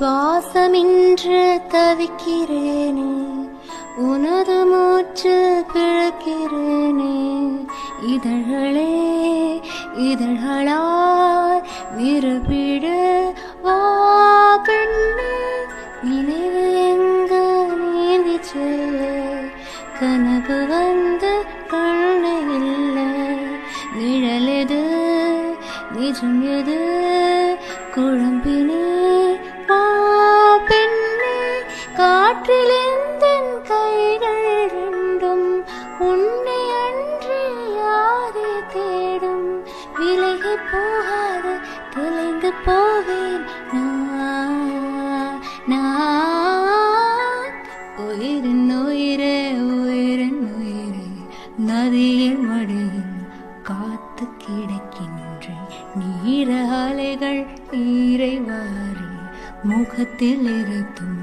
சுவாசமின்று தவிக்கிறேனே, உனது மூச்சு பிழக்கிறேனே. இதழ்களே இதழ்களாய் விரும்பிடு வா பெண்ணே, நினைவு எங்க நீந்தி செல்ல, கனவு வந்து கண்ணை இல்லை. நிழலெது நிஜம் எது குழம்பினே வா பெண்ணே. காற்றில் எந்தன் கைகள் ரெண்டும் உன்னை அன்றி யாரை தேடும். விலகி போகாத தொலைந்து போவேன் நான். உயிரின் உயிரே உயிரின் உயிரே, நதியின் மடியில் காத்து கிடக்கின்றேன். நீர அலைகள் நீரை வாரி முகத்தில் இருத்தும்